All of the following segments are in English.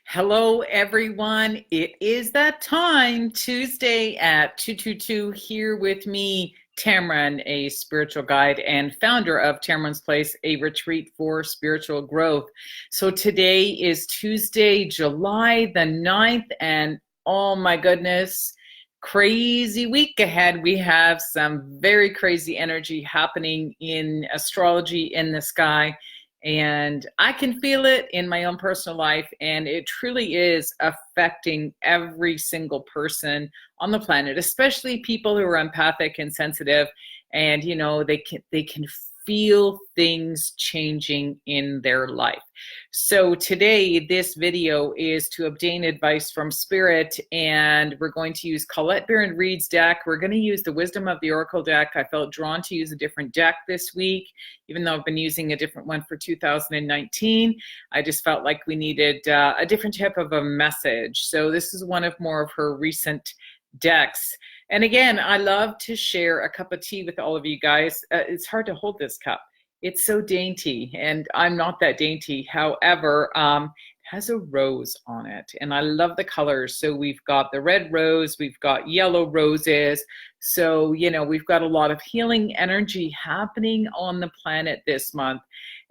Hello, everyone. It is that time, Tuesday at 222, here with me, Tammeron, a spiritual guide and founder of Tammeron's Place, a retreat for spiritual growth. So today is Tuesday, July the 9th, and oh my goodness, crazy week ahead. We have some very crazy energy happening in astrology in the sky. And I can feel it in my own personal life, and it truly is affecting every single person on the planet, especially people who are empathic and sensitive. And they can feel things changing in their life. So today, this video is to obtain advice from Spirit, and we're going to use Colette Baron-Reid's deck. We're going to use the Wisdom of the Oracle deck. I felt drawn to use a different deck this week, even though I've been using a different one for 2019. I just felt like we needed a different type of a message. So this is one of more of her recent decks. And again, I love to share a cup of tea with all of you guys. It's hard to hold this cup. It's so dainty, and I'm not that dainty. However, it has a rose on it, and I love the colors. So we've got the red rose, we've got yellow roses. So, we've got a lot of healing energy happening on the planet this month.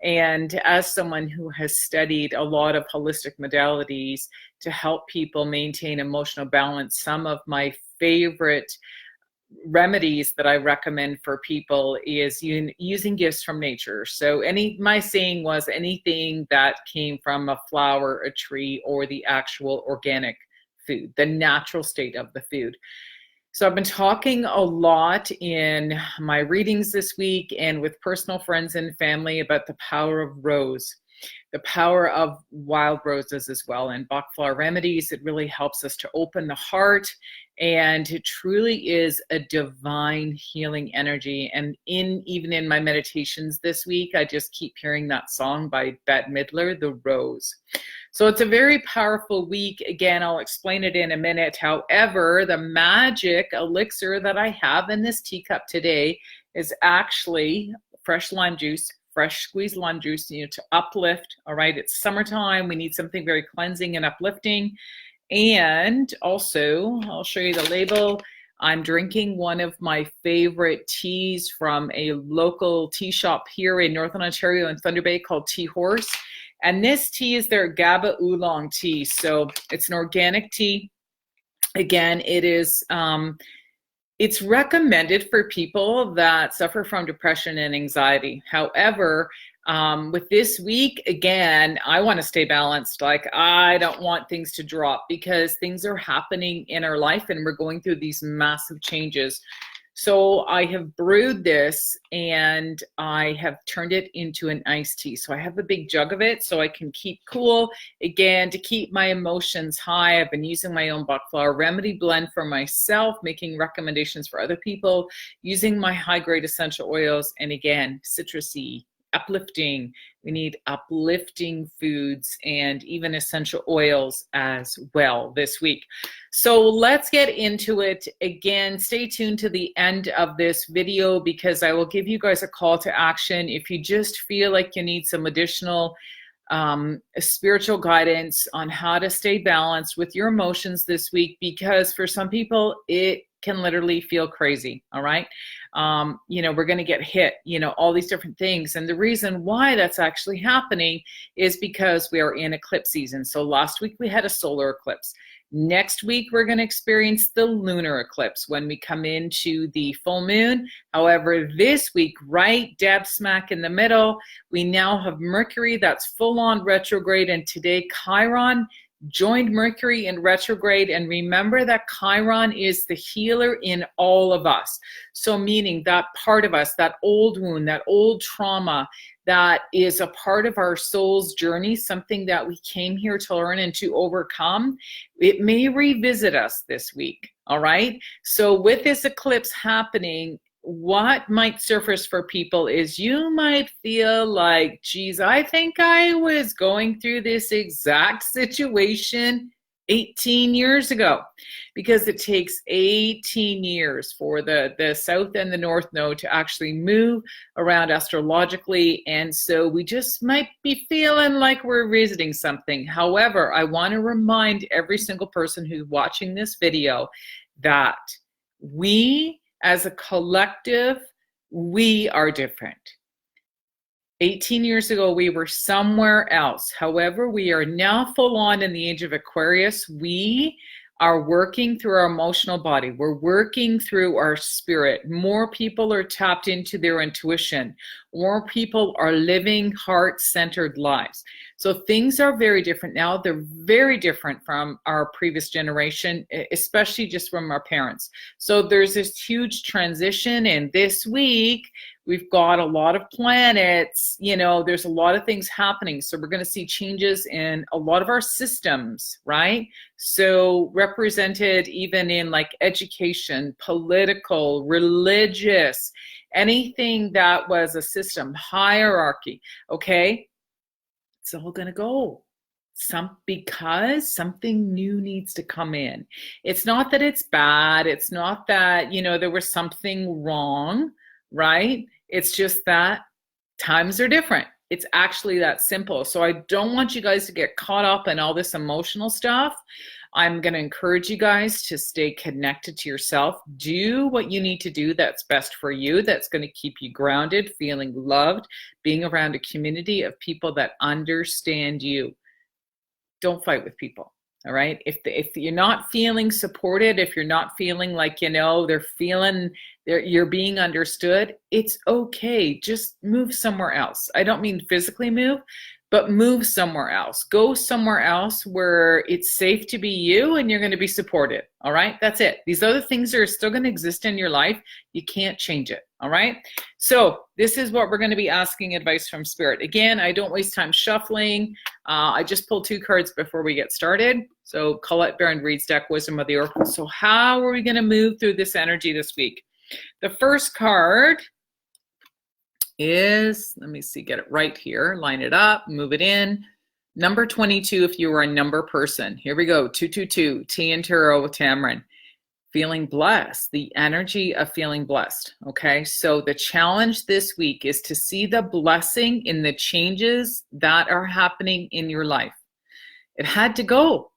And as someone who has studied a lot of holistic modalities to help people maintain emotional balance, some of my favorite remedies that I recommend for people is using gifts from nature. So my saying was anything that came from a flower, a tree, or the actual organic food, the natural state of the food. So I've been talking a lot in my readings this week and with personal friends and family about the power of rose, the power of wild roses as well, and Bach flower remedies. It really helps us to open the heart, and it truly is a divine healing energy. And even in my meditations this week, I just keep hearing that song by Bette Midler, The Rose. So it's a very powerful week. Again, I'll explain it in a minute. However, the magic elixir that I have in this teacup today is actually fresh lime juice, fresh squeezed lime juice, to uplift. All right, it's summertime. We need something very cleansing and uplifting. And also, I'll show you the label. I'm drinking one of my favorite teas from a local tea shop here in Northern Ontario in Thunder Bay called Tea Horse. And this tea is their GABA oolong tea. So it's an organic tea. Again, it's recommended for people that suffer from depression and anxiety. However, with this week, again, I want to stay balanced. Like, I don't want things to drop because things are happening in our life and we're going through these massive changes. So I have brewed this and I have turned it into an iced tea. So I have a big jug of it so I can keep cool. Again, to keep my emotions high, I've been using my own Bach flower remedy blend for myself, making recommendations for other people, using my high-grade essential oils, and again, citrusy, uplifting. We need uplifting foods and even essential oils as well this week. So let's get into it. Again, stay tuned to the end of this video because I will give you guys a call to action if you just feel like you need some additional spiritual guidance on how to stay balanced with your emotions this week, because for some people it can literally feel crazy. All right. We're going to get hit, all these different things. And the reason why that's actually happening is because we are in eclipse season. So last week we had a solar eclipse. Next week, we're going to experience the lunar eclipse when we come into the full moon. However, this week, right dab smack in the middle, we now have Mercury that's full on retrograde. And today, Chiron joined Mercury in retrograde. And remember that Chiron is the healer in all of us. So meaning that part of us, that old wound, that old trauma, that is a part of our soul's journey, something that we came here to learn and to overcome, it may revisit us this week. All right. So with this eclipse happening, what might surface for people is you might feel like, geez, I think I was going through this exact situation 18 years ago, because it takes 18 years for the South and the North Node to actually move around astrologically. And so we just might be feeling like we're visiting something. However, I want to remind every single person who's watching this video that we as a collective, we are different. 18 years ago, we were somewhere else. However, we are now full on in the age of Aquarius. We are working through our emotional body. We're working through our spirit. More people are tapped into their intuition. More people are living heart-centered lives. So things are very different now. They're very different from our previous generation, especially just from our parents. So there's this huge transition, and this week, we've got a lot of planets, you know, there's a lot of things happening. So we're going to see changes in a lot of our systems, right? So represented even in like education, political, religious, anything that was a system, hierarchy, okay? It's all going to go. Because something new needs to come in. It's not that it's bad. It's not that, you know, there was something wrong, right? It's just that times are different. It's actually that simple. So I don't want you guys to get caught up in all this emotional stuff. I'm going to encourage you guys to stay connected to yourself. Do what you need to do that's best for you, that's going to keep you grounded, feeling loved, being around a community of people that understand you. Don't fight with people. All right. If you're not feeling supported, if you're not feeling like, you know, you're being understood, it's okay. Just move somewhere else. I don't mean physically move, but move somewhere else. Go somewhere else where it's safe to be you and you're going to be supported. All right. That's it. These other things are still going to exist in your life. You can't change it. All right. So this is what we're going to be asking advice from Spirit. Again, I don't waste time shuffling. I just pulled 2 cards before we get started. So Colette Baron-Reid's deck, Wisdom of the Oracle. So how are we going to move through this energy this week? The first card is, let me see, get it right here, line it up, move it in. Number 22, if you are a number person. Here we go, 222, T and Tarot with Tammeron. Feeling blessed, the energy of feeling blessed, okay? So the challenge this week is to see the blessing in the changes that are happening in your life. It had to go.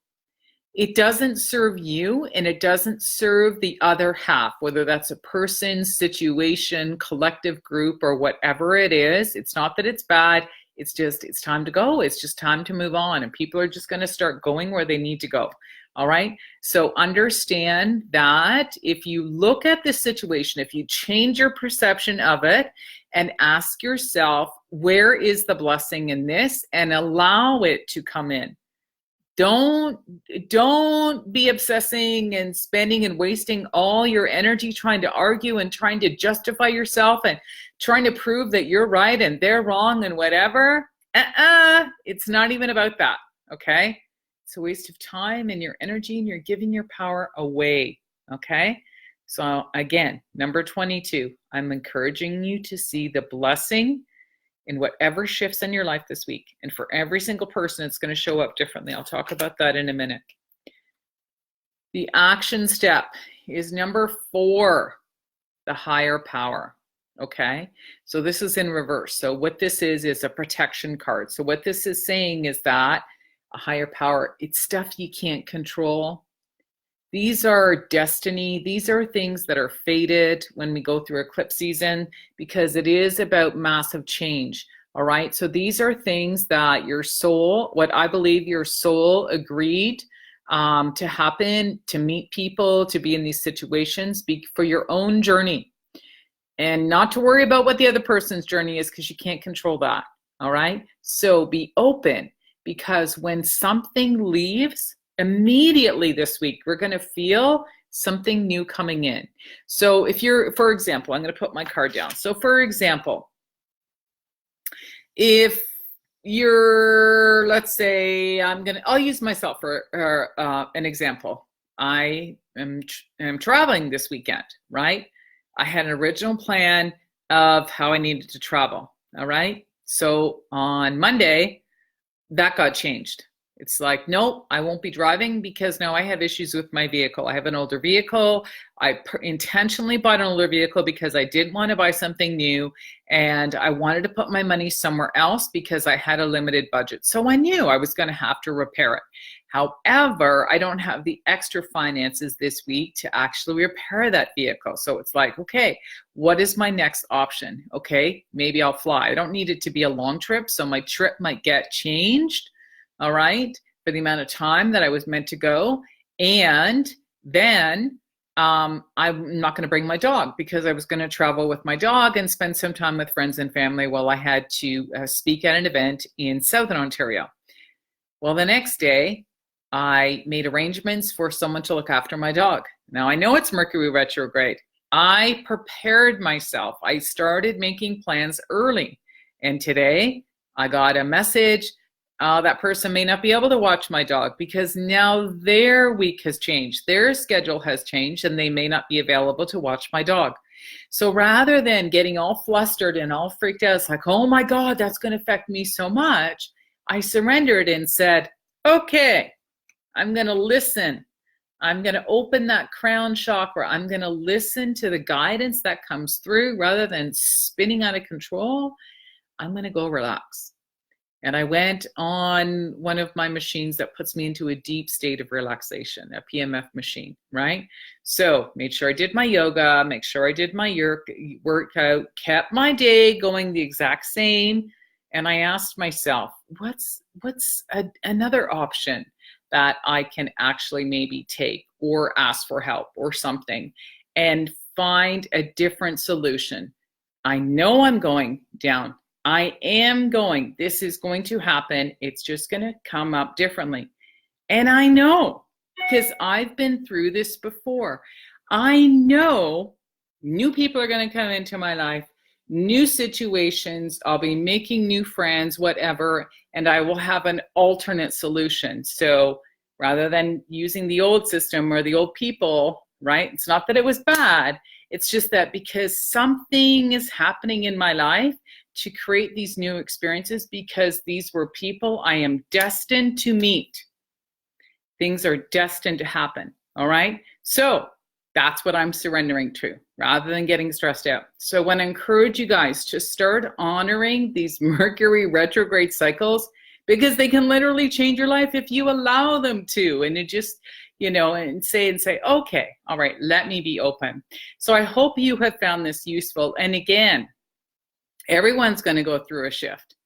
It doesn't serve you and it doesn't serve the other half, whether that's a person, situation, collective group, or whatever it is. It's not that it's bad. It's just, it's time to go. It's just time to move on. And people are just going to start going where they need to go. All right. So understand that if you look at this situation, if you change your perception of it and ask yourself, where is the blessing in this, and allow it to come in. Don't be obsessing and spending and wasting all your energy trying to argue and trying to justify yourself and trying to prove that you're right and they're wrong and whatever. It's not even about that, okay? It's a waste of time and your energy, and you're giving your power away, okay? So again, number 22, I'm encouraging you to see the blessing in whatever shifts in your life this week. And for every single person, it's going to show up differently. I'll talk about that in a minute. The action step is number 4, the higher power. Okay, so this is in reverse. So what this is a protection card. So what this is saying is that a higher power, it's stuff you can't control. These are destiny. These are things that are fated when we go through eclipse season, because it is about massive change. All right. So these are things that your soul, what I believe your soul agreed to happen, to meet people, to be in these situations, for your own journey, and not to worry about what the other person's journey is, because you can't control that. All right. So be open, because when something leaves, immediately this week, we're going to feel something new coming in. So if you're, for example, I'm going to put my card down. So for example, if you're, let's say, I'll use myself for an example. I am traveling this weekend, right? I had an original plan of how I needed to travel. All right. So on Monday, that got changed. It's like, nope, I won't be driving because now I have issues with my vehicle. I have an older vehicle. I intentionally bought an older vehicle because I didn't want to buy something new, and I wanted to put my money somewhere else because I had a limited budget. So I knew I was going to have to repair it. However, I don't have the extra finances this week to actually repair that vehicle. So it's like, okay, what is my next option? Okay, maybe I'll fly. I don't need it to be a long trip, so my trip might get changed, all right, for the amount of time that I was meant to go. And then I'm not going to bring my dog because I was going to travel with my dog and spend some time with friends and family while I had to speak at an event in Southern Ontario. Well, the next day, I made arrangements for someone to look after my dog. Now, I know it's Mercury retrograde. I prepared myself. I started making plans early. And today, I got a message. That person may not be able to watch my dog because now their week has changed. Their schedule has changed, and they may not be available to watch my dog. So rather than getting all flustered and all freaked out, it's like, oh my God, that's going to affect me so much, I surrendered and said, okay, I'm going to listen. I'm going to open that crown chakra. I'm going to listen to the guidance that comes through rather than spinning out of control. I'm going to go relax. And I went on one of my machines that puts me into a deep state of relaxation, a PMF machine, right? So made sure I did my yoga, make sure I did my workout, kept my day going the exact same. And I asked myself, what's another option that I can actually maybe take or ask for help or something and find a different solution. I know I'm going down. I am going. This is going to happen. It's just going to come up differently. And I know because I've been through this before. I know new people are going to come into my life, new situations. I'll be making new friends, whatever, and I will have an alternate solution. So rather than using the old system or the old people, right? It's not that it was bad. It's just that because something is happening in my life to create these new experiences, because these were people I am destined to meet. Things are destined to happen, all right? So that's what I'm surrendering to rather than getting stressed out. So when I encourage you guys to start honoring these Mercury retrograde cycles, because they can literally change your life if you allow them to, and it just, and say, okay, all right, let me be open. So I hope you have found this useful. And again, everyone's going to go through a shift.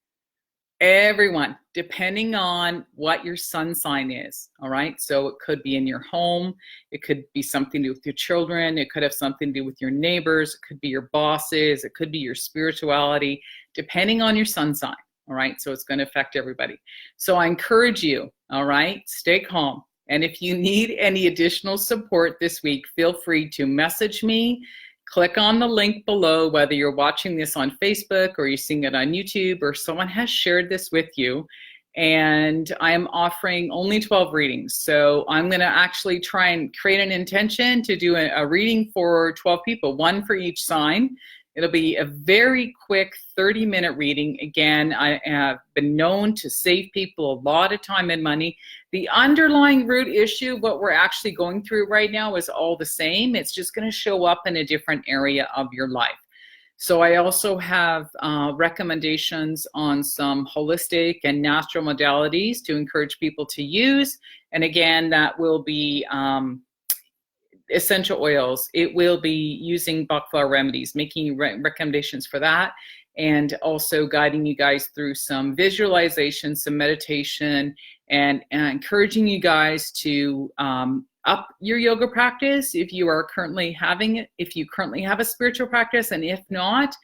Everyone, depending on what your sun sign is, all right? So it could be in your home. It could be something to do with your children. It could have something to do with your neighbors. It could be your bosses. It could be your spirituality, depending on your sun sign, all right? So it's going to affect everybody. So I encourage you, all right, stay calm. And if you need any additional support this week, feel free to message me. Click on the link below, whether you're watching this on Facebook or you're seeing it on YouTube or someone has shared this with you. And I am offering only 12 readings. So I'm going to actually try and create an intention to do a reading for 12 people, one for each sign. It'll be a very quick 30-minute reading. Again, I have been known to save people a lot of time and money. The underlying root issue, what we're actually going through right now, is all the same. It's just going to show up in a different area of your life. So I also have recommendations on some holistic and natural modalities to encourage people to use. And again, that will be essential oils. It will be using Bach flower remedies, making recommendations for that, and also guiding you guys through some visualization, some meditation, and encouraging you guys to up your yoga practice if you are currently having it, if you currently have a spiritual practice, and if not,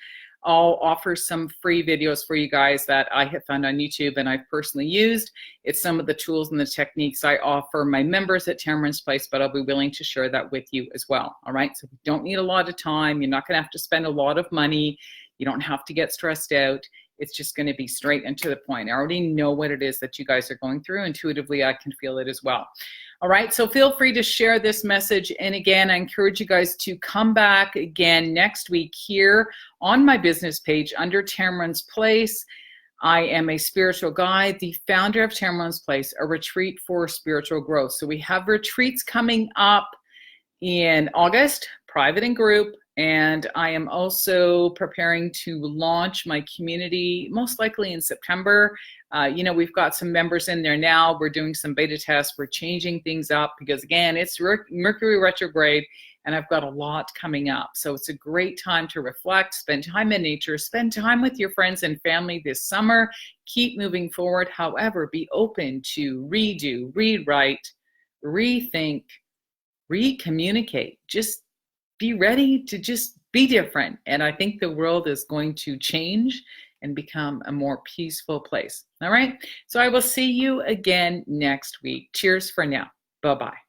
I'll offer some free videos for you guys that I have found on YouTube and I've personally used. It's some of the tools and the techniques I offer my members at Tammeron's Place, but I'll be willing to share that with you as well. All right, so you don't need a lot of time. You're not going to have to spend a lot of money. You don't have to get stressed out. It's just going to be straight and to the point. I already know what it is that you guys are going through. Intuitively, I can feel it as well. All right, so feel free to share this message. And again, I encourage you guys to come back again next week here on my business page under Tammeron's Place. I am a spiritual guide, the founder of Tammeron's Place, a retreat for spiritual growth. So we have retreats coming up in August, private and group, and I am also preparing to launch my community, most likely in September. We've got some members in there now. We're doing some beta tests. We're changing things up because, again, it's Mercury retrograde, and I've got a lot coming up. So it's a great time to reflect, spend time in nature, spend time with your friends and family this summer. Keep moving forward. However, be open to redo, rewrite, rethink, recommunicate. Just be ready to just be different. And I think the world is going to change and become a more peaceful place. All right. So I will see you again next week. Cheers for now. Bye-bye.